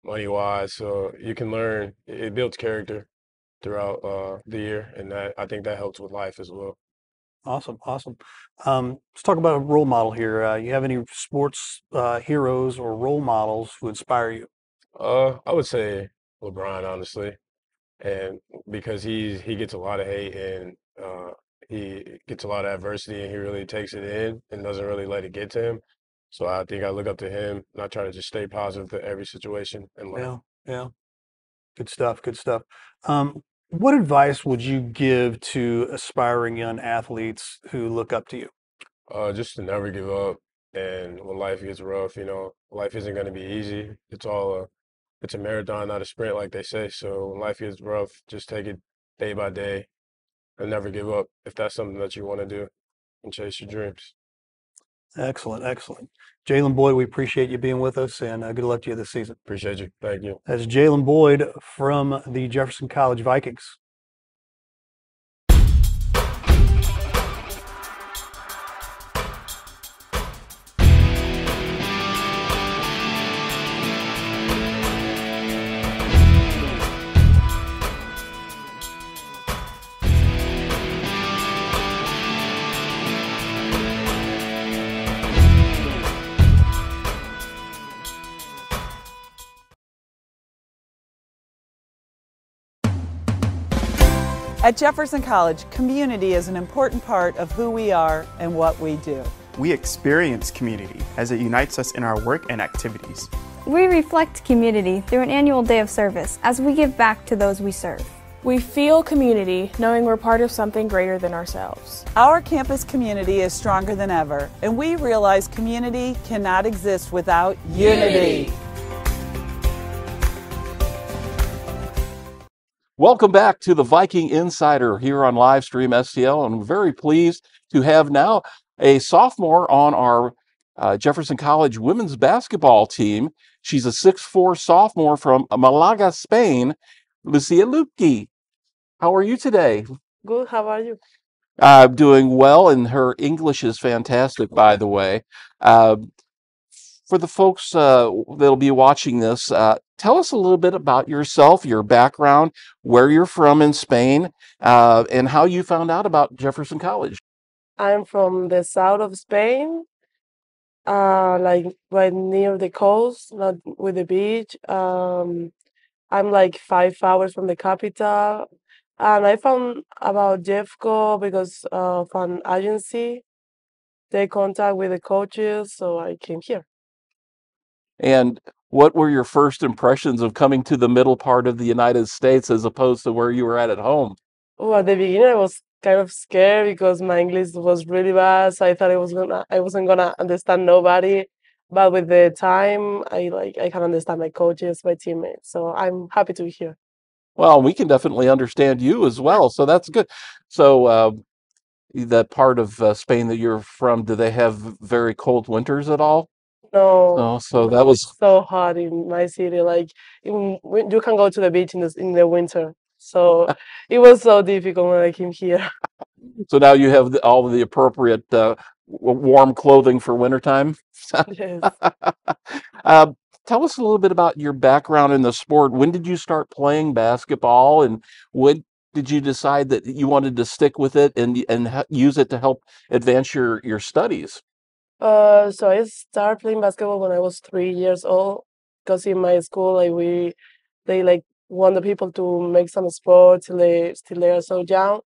money wise. So you can learn. It builds character throughout the year, and I think that helps with life as well. Awesome, awesome. Let's talk about a role model here. You have any sports heroes or role models who inspire you? I would say LeBron, honestly, and because he gets a lot of hate and he gets a lot of adversity and he really takes it in and doesn't really let it get to him. So I think I look up to him and I try to just stay positive to every situation in life. Yeah, yeah. Good stuff, good stuff. What advice would you give to aspiring young athletes who look up to you? Just to never give up. And when life gets rough, life isn't going to be easy. It's a marathon, not a sprint, like they say. So when life gets rough, just take it day by day and never give up if that's something that you want to do and chase your dreams. Excellent, excellent. Jalen Boyd, we appreciate you being with us, and good luck to you this season. Appreciate you. Thank you. That's Jalen Boyd from the Jefferson College Vikings. At Jefferson College, community is an important part of who we are and what we do. We experience community as it unites us in our work and activities. We reflect community through an annual day of service as we give back to those we serve. We feel community knowing we're part of something greater than ourselves. Our campus community is stronger than ever, and we realize community cannot exist without unity. Welcome back to the Viking Insider here on Livestream STL, and I'm very pleased to have now a sophomore on our Jefferson College women's basketball team. She's a 6'4" sophomore from Malaga, Spain, Lucia Luque. How are you today? Good, how are you? I'm doing well, and her English is fantastic, by the way. For the folks that'll be watching this, tell us a little bit about yourself, your background, where you're from in Spain, and how you found out about Jefferson College. I'm from the south of Spain, like right near the coast, not with the beach. I'm like 5 hours from the capital, and I found about Jeffco because of an agency. They contact with the coaches, so I came here. And what were your first impressions of coming to the middle part of the United States as opposed to where you were at home? Oh, at the beginning, I was kind of scared because my English was really bad, so I thought I wasn't gonna understand nobody. But with the time, I can understand my coaches, my teammates. So I'm happy to be here. Well, we can definitely understand you as well, so that's good. So, that part of Spain that you're from, do they have very cold winters at all? No, Oh, so that was so hot in my city. Like you can go to the beach in the winter. So it was so difficult when I came here. so now you have all of the appropriate warm clothing for wintertime. Yes. Uh, Tell us a little bit about your background in the sport. When did you start playing basketball, and when did you decide that you wanted to stick with it and use it to help advance your studies? So I started playing basketball when I was 3 years old. Because in my school, they like want the people to make some sport till they are so young.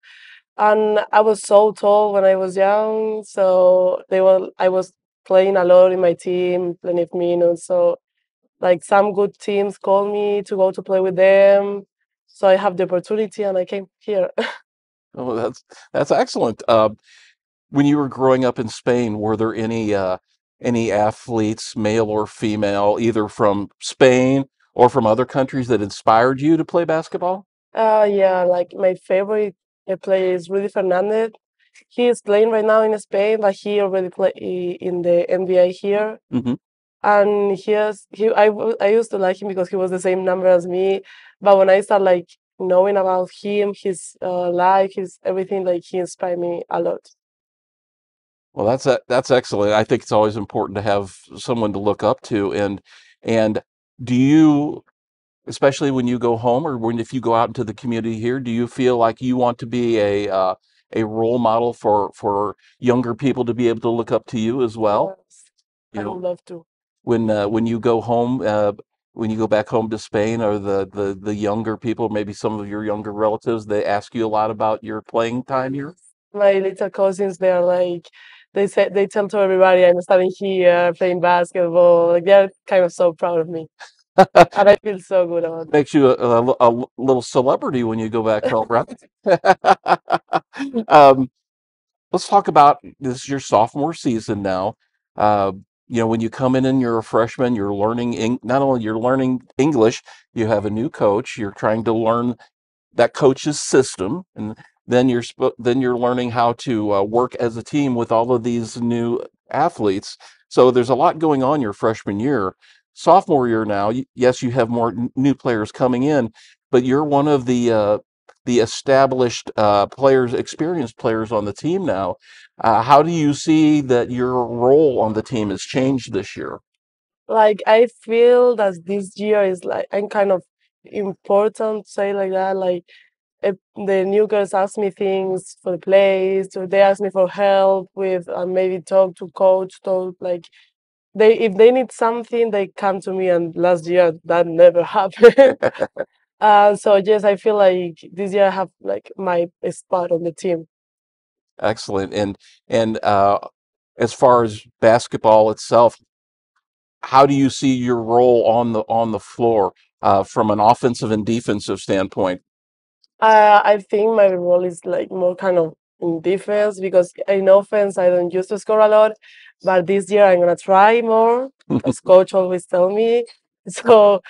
And I was so tall when I was young, so I was playing a lot in my team, plenty of minutes. So like some good teams called me to go to play with them. So I have the opportunity and I came here. Oh, that's excellent. When you were growing up in Spain, were there any athletes, male or female, either from Spain or from other countries that inspired you to play basketball? Yeah, like my favorite player is Rudy Fernandez. He is playing right now in Spain, but he already played in the NBA here. Hmm. And I used to like him because he was the same number as me. But when I start like knowing about him, his life, his everything, like he inspired me a lot. Well, that's excellent. I think it's always important to have someone to look up to, and do you, especially when you go home or when if you go out into the community here, do you feel like you want to be a role model for younger people to be able to look up to you as well? Yes, You I would know, love to. when you go home, when you go back home to Spain, or the younger people, maybe some of your younger relatives, they ask you a lot about your playing time here. My little cousins, they're like, they tell to everybody I'm studying here, playing basketball. Like they're kind of so proud of me, and I feel so good about it. Makes you a little celebrity when you go back home, right? Um, let's talk about this is your sophomore season now. Uh, when you come in and you're a freshman, you're learning not only you're learning English, you have a new coach. You're trying to learn that coach's system, and then you're learning how to work as a team with all of these new athletes. So there's a lot going on your freshman year. Sophomore year now, yes, you have more new players coming in, but you're one of the established players, experienced players on the team now. How do you see that your role on the team has changed this year? Like I feel that this year is like I'm kind of important to say like that. Like if the new girls ask me things for the plays, or they ask me for help with maybe talk to coach, talk like they if they need something, they come to me. And last year that never happened. So yes, I feel like this year I have like my spot on the team. Excellent. And as far as basketball itself, how do you see your role on the floor from an offensive and defensive standpoint? I think my role is like more kind of in defense because in offense I don't used to score a lot, but this year I'm gonna try more because coach always tell me. So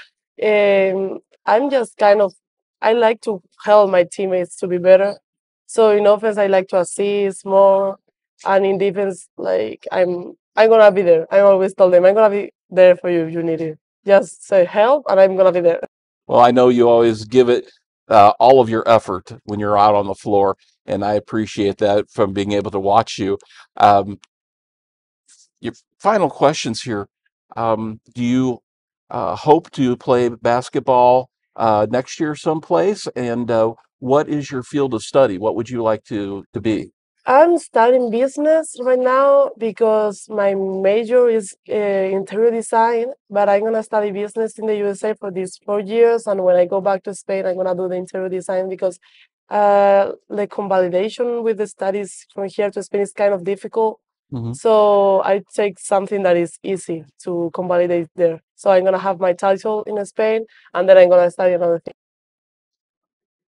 I'm just kind of I like to help my teammates to be better. So in offense I like to assist more, and in defense like I'm gonna be there. I always tell them I'm gonna be there for you if you need it. Just say help and I'm gonna be there. Well, I know you always give it all of your effort when you're out on the floor, and I appreciate that from being able to watch you. Um, your final questions here. Do you hope to play basketball next year someplace? And what is your field of study? What would you like to be? I'm studying business right now because my major is interior design, but I'm gonna study business in the USA for these 4 years, and when I go back to Spain, I'm gonna do the interior design because the convalidation with the studies from here to Spain is kind of difficult. Mhm. So I take something that is easy to convalidate there. So I'm gonna have my title in Spain, and then I'm gonna study another thing.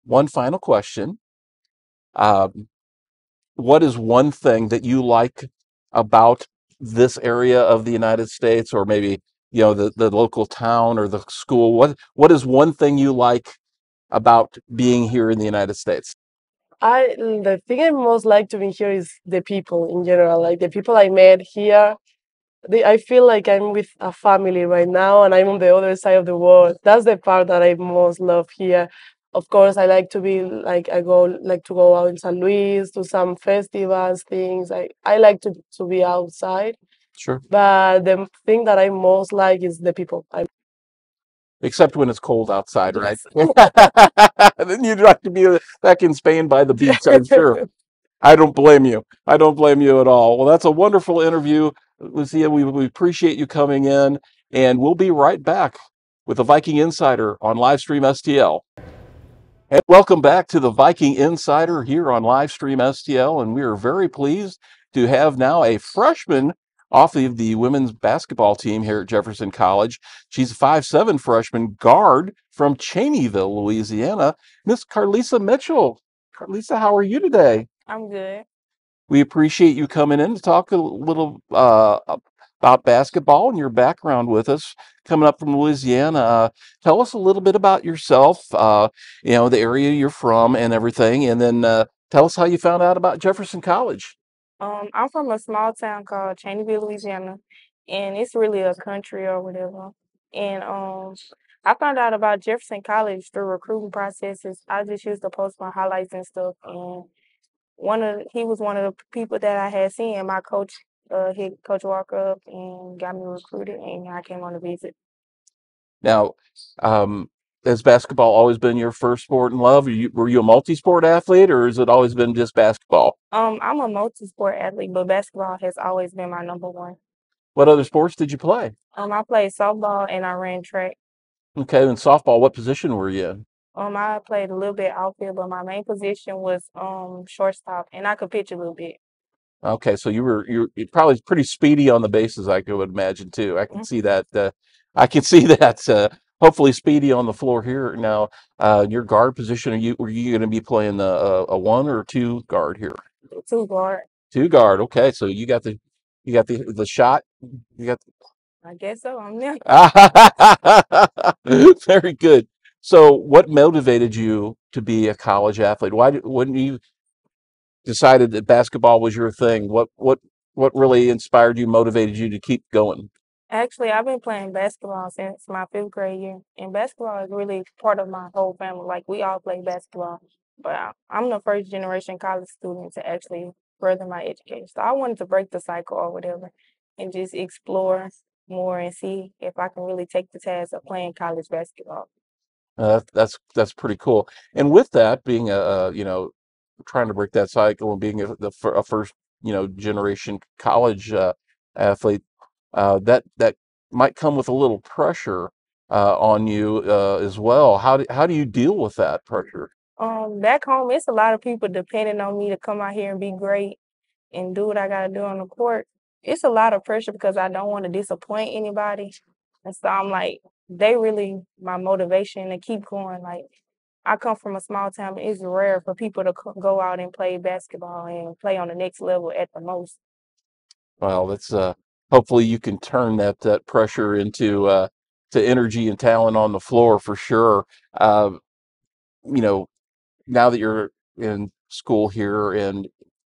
One final question. Um, what is one thing that you like about this area of the United States, or maybe the local town or the school? What is one thing you like about being here in the United States? The thing I most like to be here is the people in general, like the people I met here. I feel like I'm with a family right now, and I'm on the other side of the world. That's the part that I most love here. Of course, I like to be like to go out in San Luis to some festivals, things. I like to be outside, Sure. but the thing that I most like is the people. Except when it's cold outside, right? Yes. Then you'd like to be back in Spain by the beach, I'm sure. I don't blame you. I don't blame you at all. Well, that's a wonderful interview, Lucia. We appreciate you coming in, and we'll be right back with the Viking Insider on Livestream STL. And welcome back to the Viking Insider here on Livestream STL, and we are very pleased to have now a freshman off of the women's basketball team here at Jefferson College. She's a 5'7" freshman guard from Cheneyville, Louisiana, Miss Carlisa Mitchell. Carlisa, how are you today? I'm good. We appreciate you coming in to talk a little about basketball and your background with us, coming up from Louisiana. Tell us a little bit about yourself, the area you're from and everything, and then tell us how you found out about Jefferson College. I'm from a small town called Cheneyville, Louisiana, and it's really a country or whatever. And I found out about Jefferson College through recruiting processes. I just used to post my highlights and stuff, and he was one of the people that I had seen. And my coach, he Coach Walker up and got me recruited, and I came on a visit. Now, um, has basketball always been your first sport in love? Were you a multi-sport athlete, or has it always been just basketball? I'm a multi-sport athlete, but basketball has always been my number one. What other sports did you play? I played softball and I ran track. Okay, in softball, what position were you in? I played a little bit outfield, but my main position was shortstop, and I could pitch a little bit. Okay, so you're probably pretty speedy on the bases, I would imagine too. I can see that. I can see that. Hopefully, speedy on the floor here. Now, your guard position. Were you going to be playing a one or two guard here? Two guard. Two guard. Okay, so you got the shot. You got. I guess so. I'm there. Very good. So, what motivated you to be a college athlete? Wouldn't you decided that basketball was your thing? What really inspired you, motivated you to keep going? Actually, I've been playing basketball since my 5th grade year, and basketball is really part of my whole family. Like we all play basketball, but I'm the first generation college student to actually further my education. So I wanted to break the cycle or whatever, and just explore more and see if I can really take the task of playing college basketball. That's pretty cool. And with that being trying to break that cycle and being a first generation college athlete, that might come with a little pressure. on you as well. How do you deal with that pressure? Back home, it's a lot of people depending on me to come out here and be great and do what I gotta do on the court. It's a lot of pressure because I don't want to disappoint anybody. And so I'm like, they really my motivation to keep going. Like, I come from a small town. It's rare for people to go out and play basketball and play on the next level at the most. Well, that's hopefully you can turn that pressure into to energy and talent on the floor for sure. Uh, you know, now that you're in school here and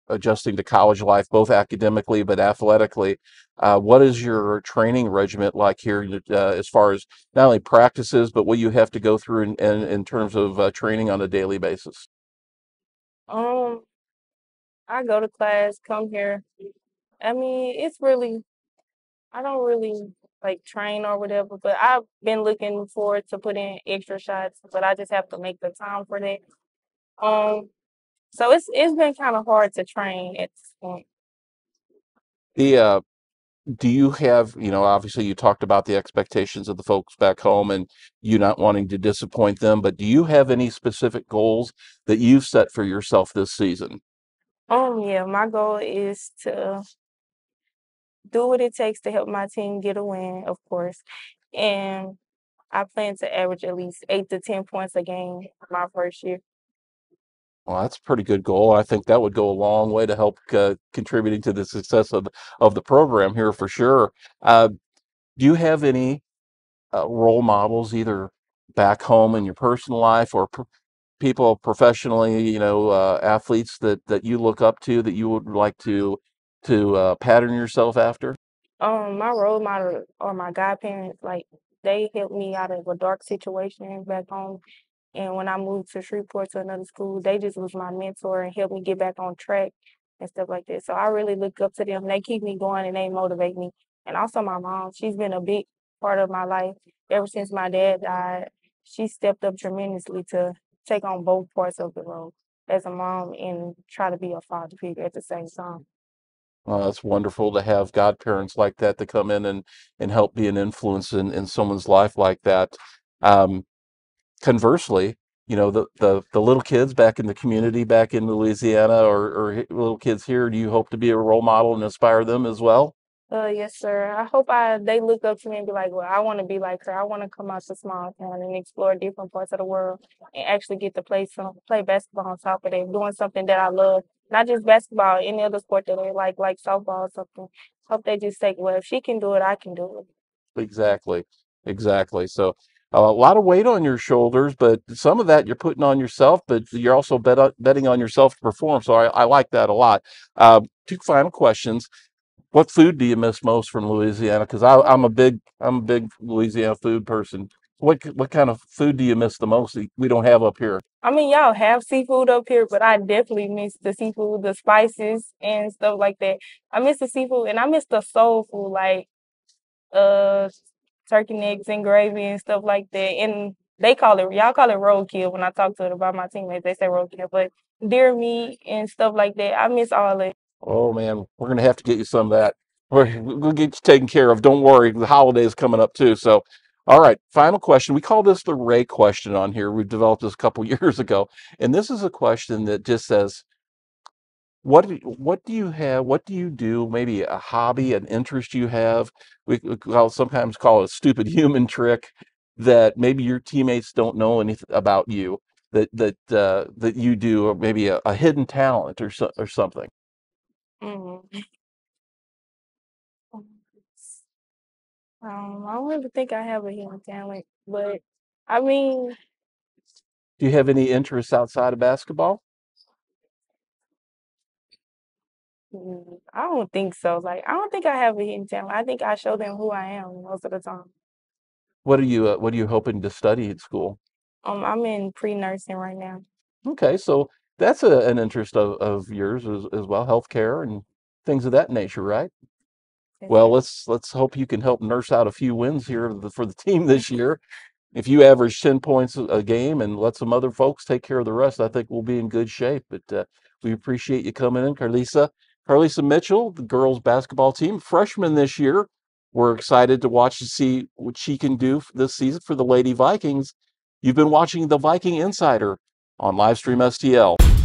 adjusting to college life, both academically but athletically, what is your training regiment like here as far as not only practices, but what you have to go through in terms of training on a daily basis? Um, I go to class, come here. I mean, it's really I don't really like train or whatever, but I've been looking forward to put in extra shots, but I just have to make the time for that. Um, so it's been kind of hard to train at this point. The Do you have, obviously you talked about the expectations of the folks back home and you not wanting to disappoint them, but do you have any specific goals that you've set for yourself this season? Yeah, my goal is to do what it takes to help my team get a win, of course, and I plan to average at least 8 to 10 points a game my first year. Well, that's a pretty good goal. I think that would go a long way to help contributing to the success of the program here for sure. Uh, do you have any role models either back home in your personal life or people professionally, athletes that you look up to that you would like to pattern yourself after? My role model are my godparents. Like, they helped me out of a dark situation back home. And when I moved to Shreveport to another school, they just was my mentor and helped me get back on track and stuff like that. So I really look up to them. They keep me going and they motivate me. And also my mom, she's been a big part of my life ever since my dad died. She stepped up tremendously to take on both parts of the role as a mom and try to be a father figure at the same time. It's wonderful to have godparents like that to come in and help be an influence in someone's life like that. Um, Conversely, the little kids back in the community, back in Louisiana, or little kids here, do you hope to be a role model and inspire them as well? Yes, sir. I hope they look up to me and be like, well, I want to be like her. I want to come out to small town and explore different parts of the world and actually get to play basketball on top of it, doing something that I love. Not just basketball, any other sport that they like softball or something. Hope they just say, well, if she can do it, I can do it. Exactly, exactly. So a lot of weight on your shoulders, but some of that you're putting on yourself, but you're also betting on yourself to perform. So I like that a lot. Two final questions. What food do you miss most from Louisiana? Because I'm a big Louisiana food person. What kind of food do you miss the most that we don't have up here? I mean, y'all have seafood up here, but I definitely miss the seafood, the spices and stuff like that. I miss the seafood and I miss the soul food, like uh turkey necks and gravy and stuff like that. And y'all call it roadkill when I talk to it about my teammates. They say roadkill, but deer meat and stuff like that. I miss all that. Oh man, we're gonna have to get you some of that. We'll get you taken care of. Don't worry, the holidays coming up too. So, all right, final question. We call this the Ray question on here. We've developed this a couple years ago, and this is a question that just says, what do you have? What do you do? Maybe a hobby, an interest you have. I'll sometimes call it a stupid human trick that maybe your teammates don't know anything about you that you do, or maybe a hidden talent or something. hmm I don't really think I have a hidden talent, but I mean, Do you have any interests outside of basketball? I don't think so. Like, I don't think I have a hidden talent. I think I show them who I am most of the time. What are you hoping to study at school? I'm in pre-nursing right now. Okay, so that's an interest of yours as well, healthcare and things of that nature, right? Yes, Well, sir. let's hope you can help nurse out a few wins here for the team this year. If you average 10 points a game and let some other folks take care of the rest, I think we'll be in good shape. But we appreciate you coming in, Carlisa. Carlisa Mitchell, the girls basketball team, freshman this year. We're excited to watch to see what she can do this season for the Lady Vikings. You've been watching the Viking Insider on Livestream STL.